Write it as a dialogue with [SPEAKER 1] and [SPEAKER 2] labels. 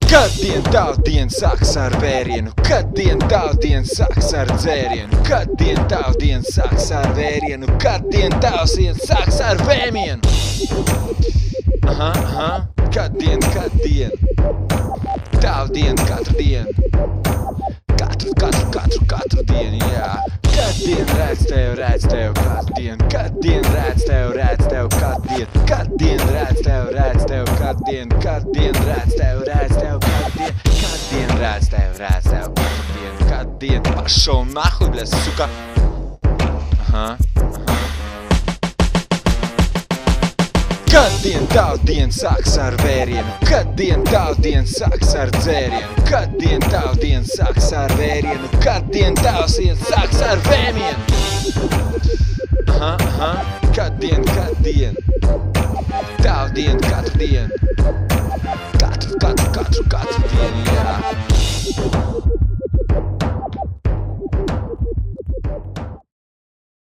[SPEAKER 1] Kad tavdien sāks ar vērienu, kad tavdien sāks ar dzērienu, kad tavdien sāks ar vērienu, kad tavsien sāks ar vēmienu. Kad tavdien katru dienu, katru dienu, jā. Kad redz tev katru dienu, kad redz tev katru dienu, kad redz tev katru dienu, kad redz tev katru dienu, kad redz tev katru dienu, kad пошёл нахуй, бля, сука. Kad tavdien sāks ar vērienu, kad tavdien sāks ar dzērienu, kad tavdien sāks ar vērienu, kad tavsien sāks ar vēmienu. Kad tavdien katru dienu, katru dienu.